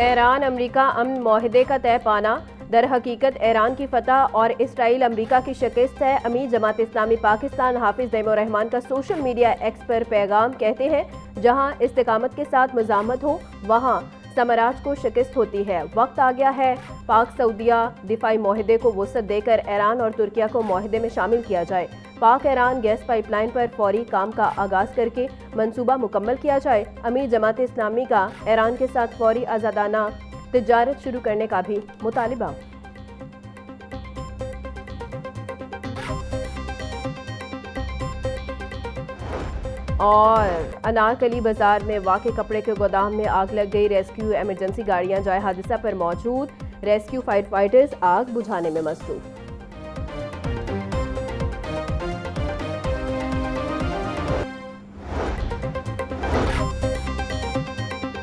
ایران امریکہ امن معاہدے کا طے پانا در حقیقت ایران کی فتح اور اسرائیل امریکہ کی شکست ہے۔ امیر جماعت اسلامی پاکستان حافظ دیم الرحمان کا سوشل میڈیا ایکس پر پیغام کہتے ہیں، جہاں استقامت کے ساتھ مزاحمت ہو وہاں سامراج کو شکست ہوتی ہے۔ وقت آ گیا ہے پاک سعودیہ دفاعی معاہدے کو وسعت دے کر ایران اور ترکیہ کو معاہدے میں شامل کیا جائے۔ پاک ایران گیس پائپ لائن پر فوری کام کا آغاز کر کے منصوبہ مکمل کیا جائے۔ امیر جماعت اسلامی کا ایران کے ساتھ فوری آزادانہ تجارت شروع کرنے کا بھی مطالبہ۔ اور انارکلی بازار میں واقع کپڑے کے گودام میں آگ لگ گئی، ریسکیو ایمرجنسی گاڑیاں جائے حادثہ پر موجود، ریسکیو فائر فائٹرز آگ بجھانے میں مصروف۔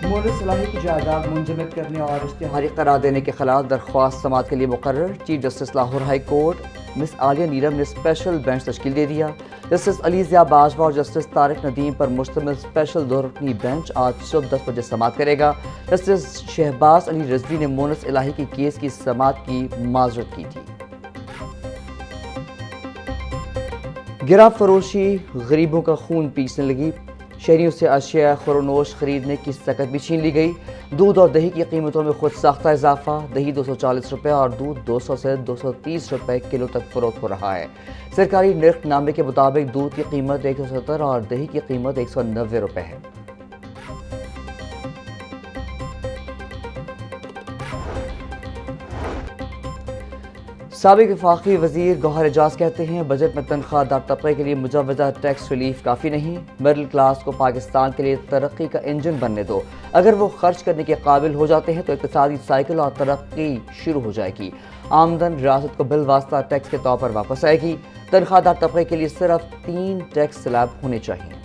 مونس الہی کی جائیداد منجمد کرنے اور اشتہاری قرار دینے کے خلاف درخواست سماعت کے لیے مقرر۔ Chief justice Lahore high court miss Aliya Neelum نے اسپیشل بینچ تشکیل دے دیا۔ جسٹس علی ضیاء باجوہ اور جسٹس طارق ندیم پر مشتمل اسپیشل دو رکنی بینچ آج صبح 10 بجے سماعت کرے گا۔ جسٹس شہباز علی رضوی نے مونس الہی کی کیس کی سماعت کی معذرت کی تھی۔ گرا فروشی غریبوں کا خون پیسنے لگی، شہریوں سے اشیاء خورونوش خریدنے کی سکت بھی چھین لی گئی۔ دودھ اور دہی کی قیمتوں میں خود ساختہ اضافہ، دہی 240 روپے اور دودھ 200 سے 230 روپے کلو تک فروخت ہو رہا ہے۔ سرکاری نرخ نامے کے مطابق دودھ کی قیمت 170 اور دہی کی قیمت 190 روپے ہے۔ سابق وفاقی وزیر گوہر اعجاز کہتے ہیں بجٹ میں تنخواہ دار طبقے کے لیے مجوزہ ٹیکس ریلیف کافی نہیں، مڈل کلاس کو پاکستان کے لیے ترقی کا انجن بننے دو، اگر وہ خرچ کرنے کے قابل ہو جاتے ہیں تو اقتصادی سائیکل اور ترقی شروع ہو جائے گی، آمدن ریاست کو بالواسطہ ٹیکس کے طور پر واپس آئے گی، تنخواہ دار طبقے کے لیے صرف 3 ٹیکس سلیب ہونے چاہیے۔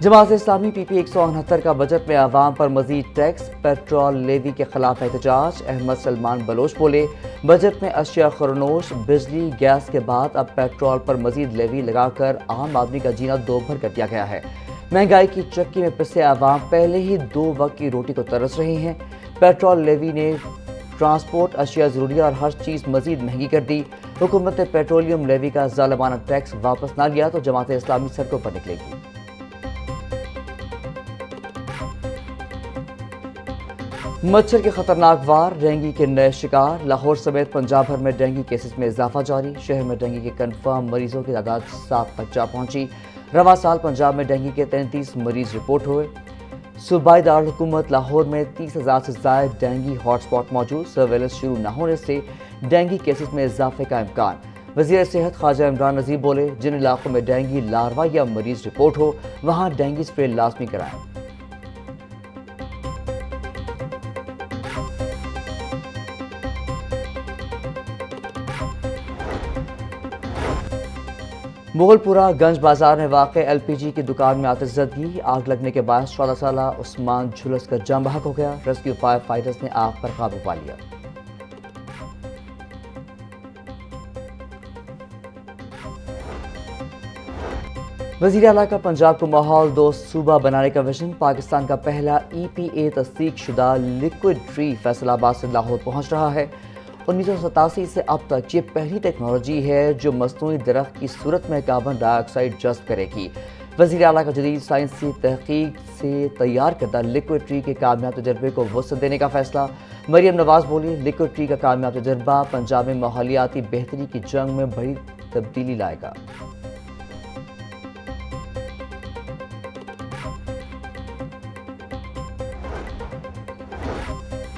جماعت اسلامی پی پی 169 کا بجٹ میں عوام پر مزید ٹیکس، پیٹرول لیوی کے خلاف احتجاج، احمد سلمان بلوچ بولے بجٹ میں اشیاء خورونوش، بجلی، گیس کے بعد اب پیٹرول پر مزید لیوی لگا کر عام آدمی کا جینا دوبھر کر دیا گیا ہے۔ مہنگائی کی چکی میں پسے عوام پہلے ہی 2 وقت کی روٹی کو ترس رہے ہیں۔ پیٹرول لیوی نے ٹرانسپورٹ، اشیاء ضروریہ اور ہر چیز مزید مہنگی کر دی۔ حکومت نے پیٹرولیم لیوی کا ظالمانہ ٹیکس واپس نہ لیا تو جماعت اسلامی سڑکوں پر نکلے گی۔ مچھر کے خطرناک وار، ڈینگی کے نئے شکار، لاہور سمیت پنجاب بھر میں ڈینگی کیسز میں اضافہ جاری، شہر میں ڈینگی کے کنفرم مریضوں کی تعداد 7 تک جا پہنچی۔ رواں سال پنجاب میں ڈینگی کے 33 مریض رپورٹ ہوئے۔ صوبائی دارالحکومت لاہور میں 30,000 سے زائد ڈینگی ہاٹ سپاٹ موجود، سرویلنس شروع نہ ہونے سے ڈینگی کیسز میں اضافے کا امکان۔ وزیر صحت خواجہ عمران نذیر بولے جن علاقوں میں ڈینگی لاروا یا مریض رپورٹ ہو وہاں ڈینگی اسپرے لازمی کرائیں۔ مغل پورہ گنج بازار میں واقع ایل پی جی کی دکان میں آتش زدگی، آگ لگنے کے باعث 14 سالہ عثمان جھلس کر جاں بحق ہو گیا، ریسکیو فائر فائٹرز نے آگ پر قابو پا لیا۔ وزیر اعلیٰ کا پنجاب کو ماحول دوست صوبہ بنانے کا ویژن، پاکستان کا پہلا ای پی اے تصدیق شدہ لیکوڈ ٹری فیصل آباد سے لاہور پہنچ رہا ہے۔ 1987 سے اب تک یہ پہلی ٹیکنالوجی ہے جو مصنوعی درخت کی صورت میں کاربن ڈائی آکسائیڈ جذب کرے گی۔ وزیر اعلیٰ کا جدید سائنسی تحقیق سے تیار کردہ لیکوڈ ٹری کے کامیاب تجربے کو وسعت دینے کا فیصلہ۔ مریم نواز بولی لیکوڈ ٹری کا کامیاب تجربہ پنجاب میں ماحولیاتی بہتری کی جنگ میں بڑی تبدیلی لائے گا۔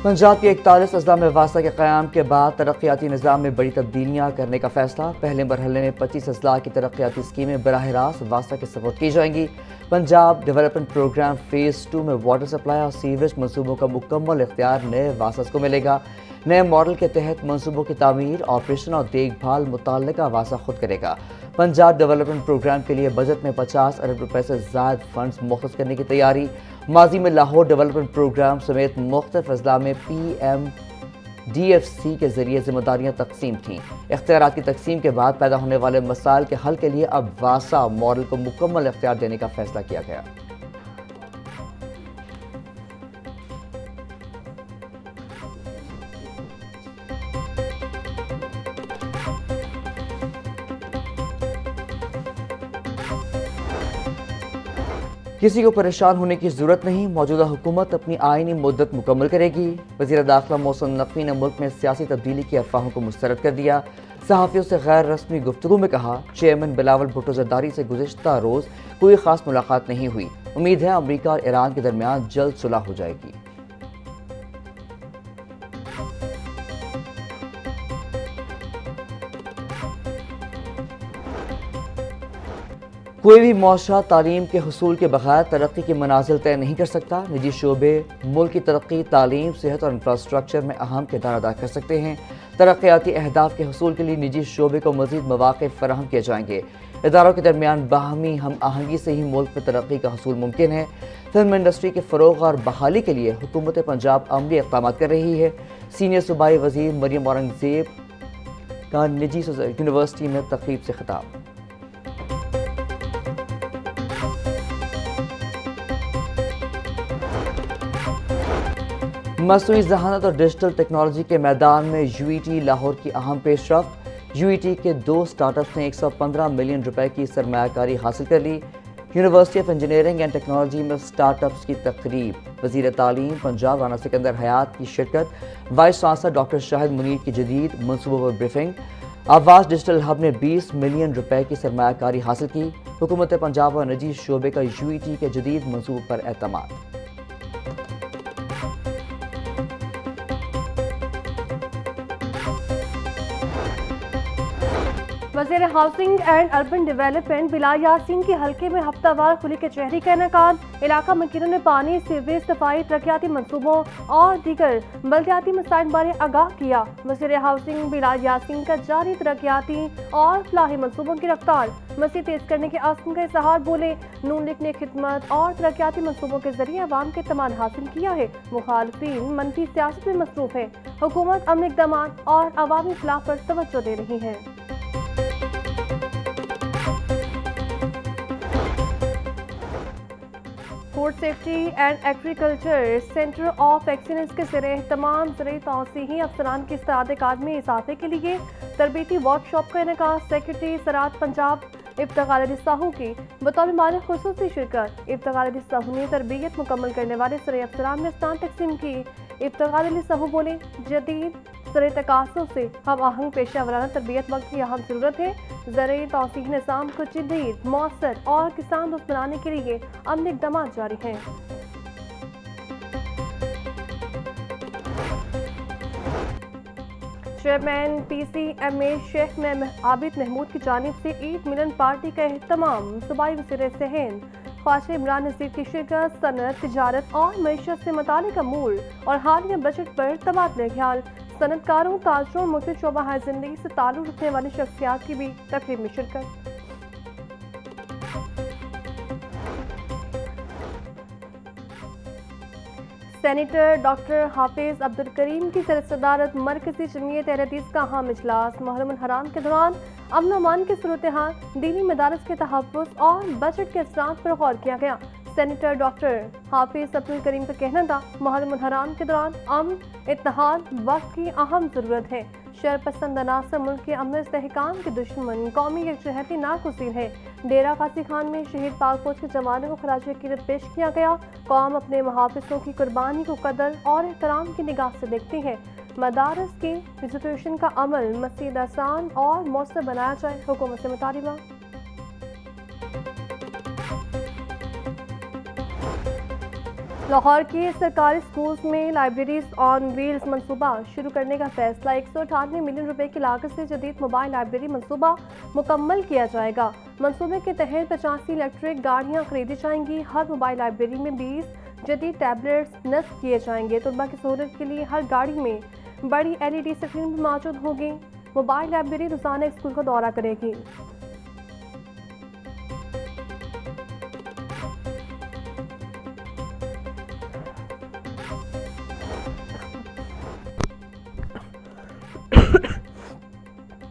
پنجاب کے 41 اضلاع میں واسطہ کے قیام کے بعد ترقیاتی نظام میں بڑی تبدیلیاں کرنے کا فیصلہ، پہلے مرحلے میں 25 اضلاع کی ترقیاتی اسکیمیں براہ راست واسطہ کے سپورٹ کی جائیں گی۔ پنجاب ڈیولپمنٹ پروگرام فیز 2 میں واٹر سپلائی اور سیوریج منصوبوں کا مکمل اختیار نئے واسطہ کو ملے گا۔ نئے ماڈل کے تحت منصوبوں کی تعمیر، آپریشن اور دیکھ بھال متعلقہ واسطہ خود کرے گا۔ پنجاب ڈیولپمنٹ پروگرام کے لیے بجٹ میں 50 ارب روپے سے زائد فنڈز مختص کرنے کی تیاری۔ ماضی میں لاہور ڈیولپمنٹ پروگرام سمیت مختلف اضلاع میں پی ایم DFC کے ذریعے ذمہ داریاں تقسیم تھیں۔ اختیارات کی تقسیم کے بعد پیدا ہونے والے مسائل کے حل کے لیے اب واسا ماڈل کو مکمل اختیار دینے کا فیصلہ کیا گیا۔ کسی کو پریشان ہونے کی ضرورت نہیں، موجودہ حکومت اپنی آئینی مدت مکمل کرے گی۔ وزیر داخلہ محسن نقوی نے ملک میں سیاسی تبدیلی کی افواہوں کو مسترد کر دیا۔ صحافیوں سے غیر رسمی گفتگو میں کہا، چیئرمین بلاول بھٹو زرداری سے گزشتہ روز کوئی خاص ملاقات نہیں ہوئی، امید ہے امریکہ اور ایران کے درمیان جلد صلح ہو جائے گی۔ کوئی بھی معاشرہ تعلیم کے حصول کے بغیر ترقی کی منازل طے نہیں کر سکتا۔ نجی شعبے ملک کی ترقی، تعلیم، صحت اور انفراسٹرکچر میں اہم کردار ادا کر سکتے ہیں۔ ترقیاتی اہداف کے حصول کے لیے نجی شعبے کو مزید مواقع فراہم کیے جائیں گے۔ اداروں کے درمیان باہمی ہم آہنگی سے ہی ملک میں ترقی کا حصول ممکن ہے۔ فلم انڈسٹری کے فروغ اور بحالی کے لیے حکومت پنجاب عملی اقدامات کر رہی ہے۔ سینئر صوبائی وزیر مریم اورنگزیب کا نجی یونیورسٹی میں تقریب سے خطاب۔ مصنوعی ذہانت اور ڈیجیٹل ٹیکنالوجی کے میدان میں UET لاہور کی اہم پیش رفت۔ UET کے 2 سٹارٹ اپس نے 115 ملین روپے کی سرمایہ کاری حاصل کر لی۔ University of engineering and technology میں سٹارٹ اپس کی تقریب، وزیر تعلیم پنجاب رانا سکندر حیات کی شرکت، وائس چانسلر ڈاکٹر شاہد منیر کی جدید منصوبوں پر بریفنگ۔ آواز ڈیجیٹل ہب نے 20 ملین روپے کی سرمایہ کاری حاصل کی۔ حکومت پنجاب اور نجی شعبے کا UET کے جدید منصوبوں پر اعتماد۔ وزیر ہاؤسنگ اینڈ اربن ڈیولپمنٹ بلال یاسین کی حلقے میں ہفتہ وار کھلی کچہری کا انعقاد۔ علاقہ مکینوں نے پانی، سیوریج، صفائی، ترقیاتی منصوبوں اور دیگر بلدیاتی مسائل بارے آگاہ کیا۔ وزیر ہاؤسنگ بلال یاسین کا جاری ترقیاتی اور فلاحی منصوبوں کی رفتار مزید تیز کرنے کے عزم کا اظہار۔ بولے، نون لیگ نے خدمت اور ترقیاتی منصوبوں کے ذریعے عوام کے اعتماد حاصل کیا ہے۔ مخالفین منفی سیاست میں مصروف ہیں، حکومت عملی اقدامات اور عوامی فلاح پر توجہ دے رہی ہے۔ Food safety and agriculture centre of excellence کے زیر اہتمام زرعی توسیعی افسران کی استعداد کار میں اضافے کے لیے تربیتی ورک شاپ کا انعقاد۔ سیکرٹری زراعت پنجاب ابتغال علی ساہو کی بطور مالک خصوصی شرکت۔ ابتغال علی ساہو نے تربیت مکمل کرنے والے زرعی افسران میں اسناد تقسیم کی۔ ابتغال علی ساہو بولے، جدید زرعی تقاضوں سے ہم آہنگ پیشہ ورانہ تربیت وقت کی اہم ضرورت ہے۔ زرعی توسیعی نظام کو جدید، مؤثر اور کسان دوست بنانے کے لیے عملی اقدامات جاری ہیں۔ چیئرمین PCMA شیخ عابد محمود کی جانب سے عید ملن پارٹی کا اہتمام۔ صوبائی وزیر صحت خواجہ عمران نذیر کی شرکت۔ صنعت، تجارت اور معیشت سے متعلق امور اور حالیہ بجٹ پر تبادلہ خیال۔ صنعت کاروں، تاجروں اور مختلف شعبہ زندگی سے تعلق رکھنے والی شخصیات کی بھی تقریب میں شرکت۔ سینیٹر ڈاکٹر حافظ عبدالکریم کی صدارت مرکزی جمعیت اہل حدیث کا اہم اجلاس۔ محرم الحرام کے دوران امن و امان کی صورتحال، دینی مدارس کے تحفظ اور بجٹ کے اثرات پر غور کیا گیا۔ سینیٹر ڈاکٹر حافظ عبدالکریم کا کہنا تھا، محرم الحرام کے دوران امن، اتحاد وقت کی اہم ضرورت ہے۔ شر پسند عناصر ملک کے امن استحکام کے دشمن، قومی یکجہتی ناگزیر ہے۔ ڈیرہ غازی خان میں شہید پاک فوج کے جوانوں کو خراج عقیدت پیش کیا گیا۔ قوم اپنے محافظوں کی قربانی کو قدر اور احترام کی نگاہ سے دیکھتی ہے۔ مدارس کی وزیٹیشن کا عمل مزید آسان اور مؤثر بنایا جائے، حکومت سے مطالبہ۔ لاہور کے سرکاری سکولز میں لائبریریز آن ویلز منصوبہ شروع کرنے کا فیصلہ۔ 198 ملین روپے کی لاگت سے جدید موبائل لائبریری منصوبہ مکمل کیا جائے گا۔ منصوبے کے تحت 85 الیکٹرک گاڑیاں خریدی جائیں گی۔ ہر موبائل لائبریری میں 20 جدید ٹیبلٹس نصب کیے جائیں گے۔ طلباء کی سہولت کے لیے ہر گاڑی میں بڑی LED اسکرین بھی موجود ہوگی۔ موبائل لائبریری روزانہ اسکول کا دورہ کرے گی۔